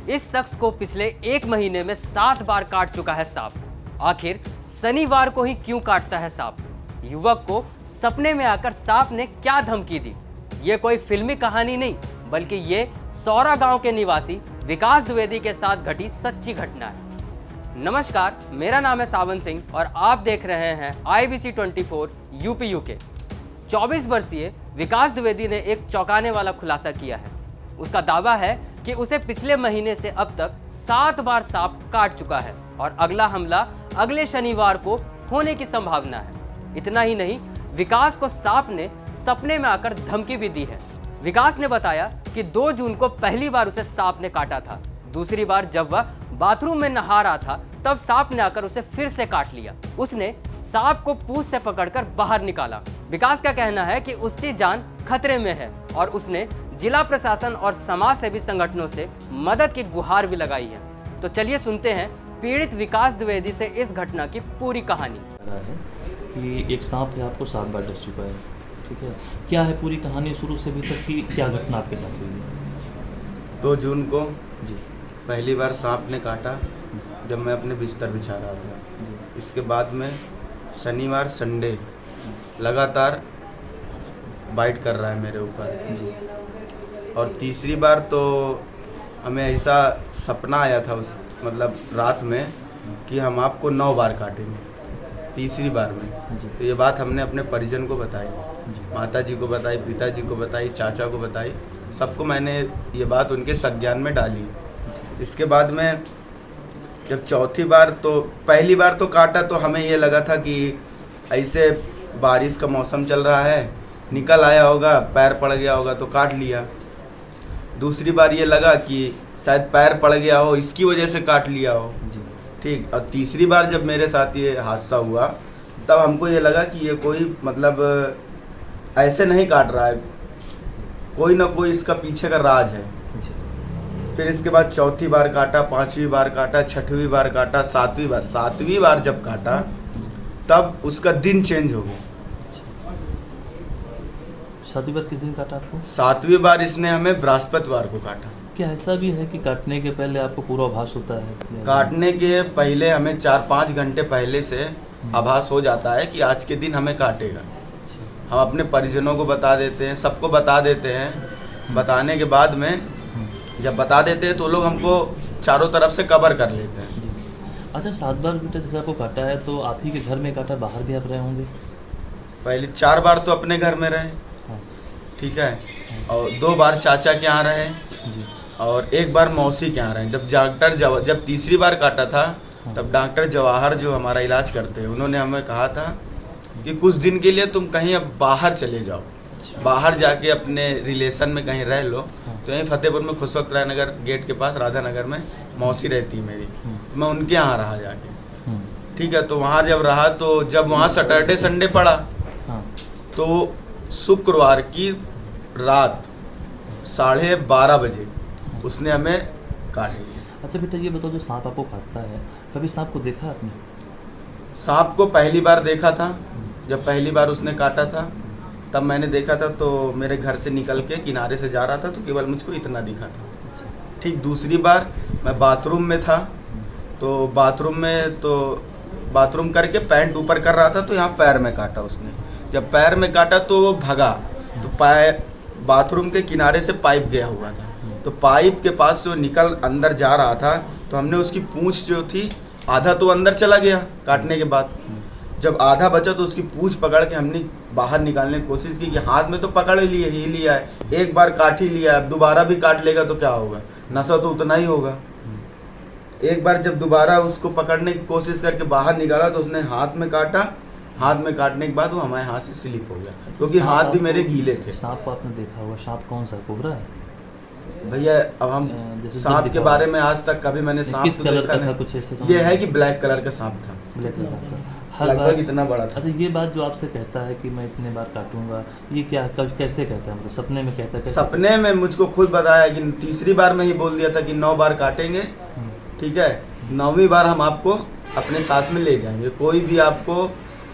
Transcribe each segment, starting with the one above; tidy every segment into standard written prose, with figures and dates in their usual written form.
इस शख्स को पिछले 1 महीने में 7 बार काट चुका है सांप। आखिर शनिवार को ही क्यों काटता है सांप? युवक को सपने में आकर सांप ने क्या धमकी दी? ये कोई फिल्मी कहानी नहीं, बल्कि ये सौरा गांव के निवासी विकास द्विवेदी के साथ घटी सच्ची घटना है। नमस्कार, मेरा नाम है सावन सिंह और आप देख रहे हैं IBC 24 यूपी यूके। 24 वर्षीय विकास द्विवेदी ने एक चौंकाने वाला खुलासा किया है। उसका दावा है कि उसे पिछले महीने से अब तक 7 बार सांप काट चुका है और अगला हमला अगले शनिवार को होने की संभावना है। इतना ही नहीं, विकास को सांप ने सपने में आकर धमकी भी दी है। विकास ने बताया कि 2 जून को पहली बार उसे सांप ने काटा था। दूसरी बार जब वह बाथरूम में नहा रहा था तब सांप ने आकर उसे फिर से काट लिया। उसने सांप को पूंछ से पकड़कर बाहर निकाला। विकास का कहना है कि उसकी जान खतरे में है और उसने जिला प्रशासन और समाज सेवी संगठनों से मदद की गुहार भी लगाई है। तो चलिए सुनते हैं पीड़ित विकास द्विवेदी से इस घटना की पूरी कहानी। कि एक सांप है आपको 7 बार डस चुका है, ठीक है। क्या है पूरी कहानी शुरू से अभी तक की, क्या घटना आपके साथ हुई है? 2 जून को जी पहली बार सांप ने काटा जब मैं अपने बिस्तर बिछा रहा था। जी इसके बाद में शनिवार संडे लगातार बाइट कर रहा है मेरे ऊपर जी और तीसरी बार तो हमें ऐसा सपना आया था उस रात में कि हम आपको 9 बार काटेंगे। तीसरी बार में जी तो ये बात हमने अपने परिजन को बताई, जी माताजी को बताई, पिताजी को बताई, चाचा को बताई, सबको मैंने ये बात उनके संज्ञान में डाली। इसके बाद में जब चौथी बार, तो पहली बार तो काटा तो हमें ये लगा था कि ऐसे बारिश का मौसम चल रहा है, निकल आया होगा, पैर पड़ गया होगा तो काट लिया। दूसरी बार ये लगा कि शायद पैर पड़ गया हो, इसकी वजह से काट लिया हो, जी ठीक। और तीसरी बार जब मेरे साथ ये हादसा हुआ तब हमको ये लगा कि ये कोई ऐसे नहीं काट रहा है, कोई ना कोई इसका पीछे का राज है। जी फिर इसके बाद चौथी बार काटा, 5वीं बार काटा, 6वीं बार काटा, 7वीं बार जब काटा तब उसका दिन चेंज हो गया। 7वीं बार किस दिन काटा आपको? 7वीं बार इसने हमें बृहस्पतिवार को काटा। क्या ऐसा भी है कि काटने के पहले आपको पूर्वाभास होता है? काटने के पहले हमें 4-5 घंटे पहले से आभास हो जाता है कि आज के दिन हमें काटेगा। हम अपने परिजनों को बता देते हैं, सबको बता देते हैं। बताने के बाद में जब बता देते हैं तो लोग हमको चारों तरफ से कवर कर लेते हैं। जी। अच्छा, 7 बार बेटा जैसे आपको काटा है तो आप ही के घर में काटा, बाहर भी आप रहे होंगे? पहले 4 बार तो अपने घर में रहे, हाँ ठीक है, और 2 बार चाचा के यहाँ रहे जी और 1 बार मौसी के यहाँ रहे। जब तीसरी बार काटा था तब डॉक्टर जवाहर जो हमारा इलाज करते हैं उन्होंने हमें कहा था कि कुछ दिन के लिए तुम कहीं अब बाहर चले जाओ, बाहर जाके अपने रिलेशन में कहीं रह लो। तो यहीं फतेहपुर में खुशवक्त राय नगर गेट के पास राधा नगर में मौसी रहती मेरी, तो मैं उनके यहाँ रहा जाके, ठीक है। तो वहाँ जब रहा तो जब वहाँ सैटरडे संडे पड़ा हाँ तो शुक्रवार की रात 12:30 बजे उसने हमें काट लिया। अच्छा बेटा, ये बताओ जो सांप आपको काटता है, कभी सांप को देखा आपने? सांप को पहली बार देखा था, जब पहली बार उसने काटा था तब मैंने देखा था। तो मेरे घर से निकल के किनारे से जा रहा था तो केवल मुझको इतना दिखा था, अच्छा ठीक। दूसरी बार मैं बाथरूम में था तो बाथरूम करके पैंट ऊपर कर रहा था तो यहाँ पैर में काटा उसने। जब पैर में काटा तो वो भगा तो बाथरूम के किनारे से पाइप गया हुआ था, तो पाइप के पास जो निकल अंदर जा रहा था तो हमने उसकी पूंछ जो थी, आधा तो अंदर चला गया काटने के बाद, जब आधा बचा तो उसकी पूंछ पकड़ के हमने बाहर निकालने की कोशिश की कि हाथ में तो पकड़ ही लिया है, 1 बार काट ही लिया है, अब दोबारा भी काट लेगा तो क्या होगा, नशा तो उतना ही होगा। एक बार जब दोबारा उसको पकड़ने की कोशिश करके बाहर निकाला तो उसने हाथ में काटा। हाथ में काटने के बाद वो हमारे हाथ से स्लिप हो गया क्योंकि हाथ भी मेरे गीले थे। सांप को आपने देखा होगा, सांप कौन सा, कोबरा है भैया? अब हम सांप के बारे में आज तक कभी मैंने सांप किस तो कलर देखा का था, नहीं। कुछ ऐसे ये है कि ब्लैक कलर का सांप था, ब्लैक कलर का था, हर लगभग बार इतना बड़ा था। अच्छा, ये बात जो आपसे कहता है कि मैं इतने बार काटूंगा, ये क्या कैसे कहता है? मतलब सपने में कहता है? कैसे? सपने में मुझको खुद बताया कि तीसरी बार में ही बोल दिया था कि 9 बार काटेंगे, ठीक है। 9वीं बार हम आपको अपने साथ में ले जाएंगे, कोई भी आपको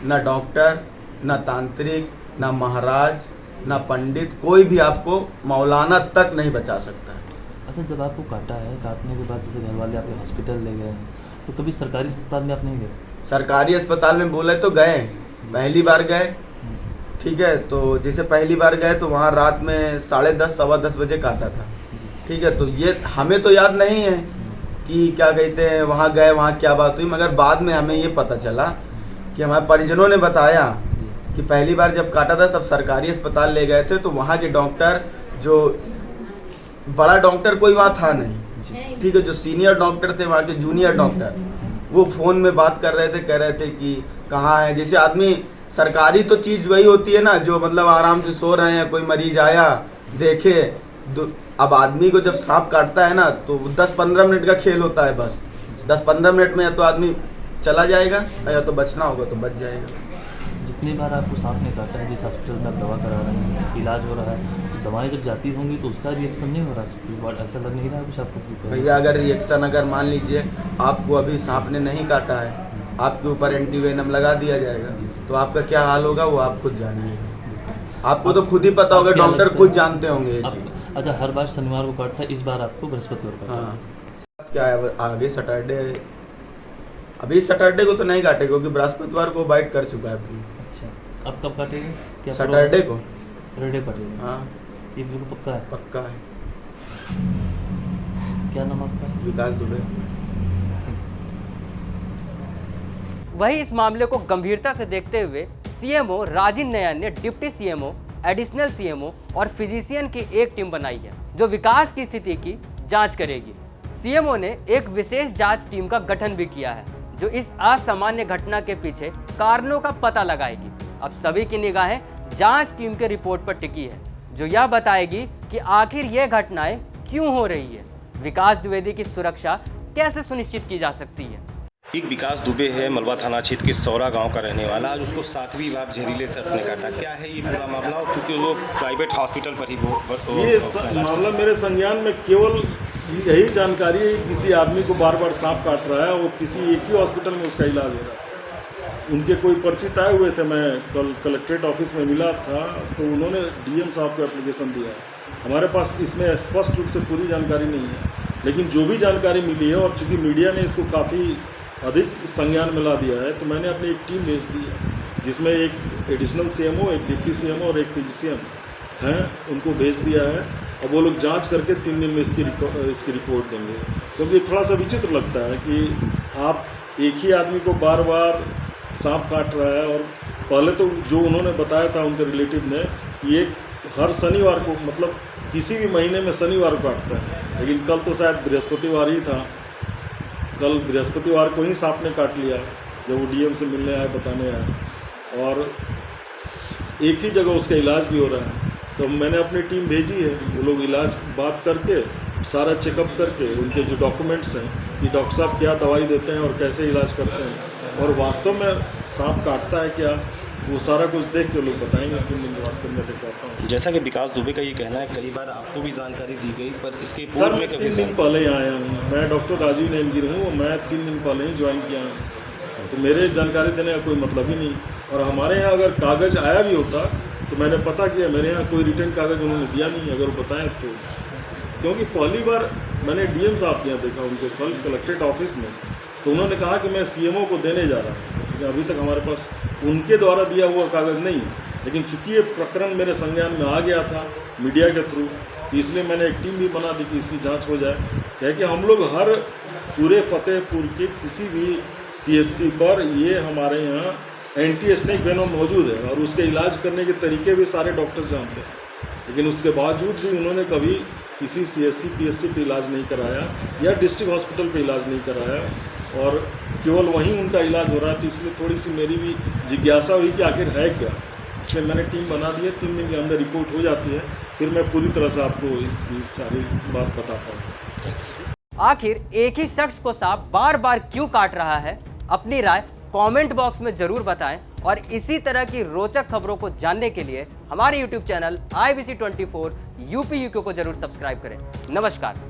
ना डॉक्टर, ना तांत्रिक, ना महाराज, ना पंडित, कोई भी आपको मौलाना तक नहीं बचा सकता है। अच्छा, जब आपको काटा है, काटने के बाद जैसे घर वाले आपके हॉस्पिटल ले गए हैं, तो कभी सरकारी अस्पताल में आप नहीं गए? सरकारी अस्पताल में बोले तो गए, पहली बार गए, ठीक है। तो जैसे पहली बार गए तो वहाँ रात में 10:30 सवा 10 बजे काटा था, ठीक है। तो ये हमें तो याद नहीं है कि क्या कहते हैं वहाँ गए, वहाँ क्या बात हुई, मगर बाद में हमें ये पता चला कि हमारे परिजनों ने बताया कि पहली बार जब काटा था सब सरकारी अस्पताल ले गए थे, तो वहाँ के डॉक्टर, जो बड़ा डॉक्टर कोई वहाँ था नहीं, ठीक है, जो सीनियर डॉक्टर थे वहाँ के जूनियर डॉक्टर, वो फ़ोन में बात कर रहे थे, कह रहे थे कि कहाँ है। जैसे आदमी, सरकारी तो चीज़ वही होती है ना, जो मतलब आराम से सो रहे हैं, कोई मरीज आया देखे। अब आदमी को जब सांप काटता है ना तो 10-15 मिनट का खेल होता है, बस 10-15 मिनट में या तो आदमी चला जाएगा या तो बचना होगा तो बच जाएगा। जितनी बार आपको सांप ने काटा है, जिस हॉस्पिटल में आप दवा करा रहे हैं, इलाज हो रहा है, तो दवाएं जब जाती होंगी तो उसका रिएक्शन नहीं हो रहा? इस बार ऐसा लग नहीं रहा कुछ आपको? भैया अगर रिएक्शन, अगर मान लीजिए आपको अभी सांप ने नहीं काटा है, आपके ऊपर एंटीवेनम लगा दिया जाएगा, तो आपका क्या हाल होगा वो आप खुद जानिए। आपको तो खुद ही पता होगा, डॉक्टर खुद जानते होंगे ये चीज़। अच्छा, हर बार शनिवार को काटता है, इस बार आपको बृहस्पतिवार काटा? हाँ, क्या है आगे सैटरडे, अभी सैटरडे को तो नहीं काटे क्योंकि बृहस्पतिवार को बाइट कर चुका है अपनी। अच्छा, अब कब काटेंगे? क्या सैटरडे को। सैटरडे काटेंगे? हाँ, ये बिल्कुल पक्का है? पक्का है। क्या नाम आपका? विकास दुबे। वही इस मामले को गंभीरता से देखते हुए सीएमओ राजीव नयन ने डिप्टी सीएमओ, एडिशनल सीएमओ और फिजिशियन की एक टीम बनाई है जो विकास की स्थिति की जांच करेगी। सीएमओ ने एक विशेष जांच टीम का गठन भी किया है जो इस असामान्य घटना के पीछे कारणों का पता लगाएगी। अब सभी की निगाहें जांच टीम के रिपोर्ट पर टिकी है जो यह बताएगी कि आखिर यह घटनाएं क्यों हो रही है, विकास द्विवेदी की सुरक्षा कैसे सुनिश्चित की जा सकती है। एक विकास दुबे है, मलबा थाना क्षेत्र के सौरा गांव का रहने वाला। आज उसको 7वीं बार जहरीले सर्प ने काटा। क्या है ये पूरा मामला? और क्योंकि वो प्राइवेट हॉस्पिटल पर ही ये मामला मेरे संज्ञान में केवल यही जानकारी है, किसी आदमी को बार बार सांप काट रहा है, वो किसी एक ही हॉस्पिटल में उसका इलाज हो रहा है। उनके कोई परिचित आए हुए थे, मैं कल कलेक्ट्रेट ऑफिस में मिला था तो उन्होंने डीएम साहब को एप्लीकेशन दिया। हमारे पास इसमें स्पष्ट रूप से पूरी जानकारी नहीं है, लेकिन जो भी जानकारी मिली है, और चूँकि मीडिया ने इसको काफ़ी अधिक संज्ञान में ला दिया है, तो मैंने अपनी एक टीम भेज दी है जिसमें एक एडिशनल सीएमओ, एक डिप्टी सीएमओ और एक फिजिशियन हैं, उनको भेज दिया है। अब वो लोग जांच करके 3 दिन में इसकी रिपोर्ट देंगे। क्योंकि थोड़ा सा विचित्र लगता है कि आप एक ही आदमी को बार बार सांप काट रहा है, और पहले तो जो उन्होंने बताया था उनके रिलेटिव ने, ये हर शनिवार को, मतलब किसी भी महीने में शनिवार को काटता है, लेकिन कल तो शायद बृहस्पतिवार ही था। कल बृहस्पतिवार को ही सांप ने काट लिया जब वो डीएम से मिलने आए, बताने आए, और एक ही जगह उसका इलाज भी हो रहा है। तो मैंने अपनी टीम भेजी है, वो लोग इलाज बात करके, सारा चेकअप करके, उनके जो डॉक्यूमेंट्स हैं कि डॉक्टर साहब क्या दवाई देते हैं और कैसे इलाज करते हैं, और वास्तव में सांप काटता है क्या, वो सारा कुछ देख के लोग बताएंगे। 3 दिन बाद मैं दिखाता हूँ। जैसा कि विकास दुबे का ये कहना है, कई बार आपको भी जानकारी दी गई, पर इसके सर पूर्व मैं में 3 दिन पहले ही आया हूँ। मैं डॉक्टर राजीव नयनगिरी हूँ, मैं 3 दिन पहले ही ज्वाइन किया हूँ, तो मेरे जानकारी देने का कोई मतलब ही नहीं। और हमारे यहाँ अगर कागज़ आया भी होता तो मैंने पता किया, मेरे यहाँ कोई रिटर्न कागज़ उन्होंने दिया नहीं, अगर वो बताएं तो। क्योंकि पहली बार मैंने डीएम साहब के यहाँ देखा उनको कल कलेक्ट्रेट ऑफिस में, तो उन्होंने कहा कि मैं सीएमओ को देने जा रहा हूँ, लेकिन अभी तक हमारे पास उनके द्वारा दिया हुआ कागज़ नहीं है। लेकिन चूंकि ये प्रकरण मेरे संज्ञान में आ गया था मीडिया के थ्रू, तो इसलिए मैंने एक टीम भी बना दी कि इसकी जांच हो जाए। क्या कि हम लोग हर पूरे फतेहपुर के किसी भी सीएससी पर ये हमारे यहाँ एंटी स्नेक वेनम मौजूद है, और उसके इलाज करने के तरीके भी सारे डॉक्टर्स जानते हैं, लेकिन उसके बावजूद भी उन्होंने कभी किसी सीएससी पीएससी पे इलाज नहीं कराया या डिस्ट्रिक्ट हॉस्पिटल पे इलाज नहीं कराया, और केवल वहीं उनका इलाज हो रहा है। तो इसलिए थोड़ी सी मेरी भी जिज्ञासा हुई कि आखिर है क्या, इसलिए मैंने टीम बना दी है। 3 दिन के अंदर रिपोर्ट हो जाती है, फिर मैं पूरी तरह से आपको इसकी सारी बात बताता हूँ। आखिर एक ही शख्स को सांप बार बार क्यों काट रहा है, अपनी राय कमेंट बॉक्स में जरूर बताएं, और इसी तरह की रोचक खबरों को जानने के लिए हमारे YouTube channel IBC24 UP UK को जरूर सब्सक्राइब करें। नमस्कार।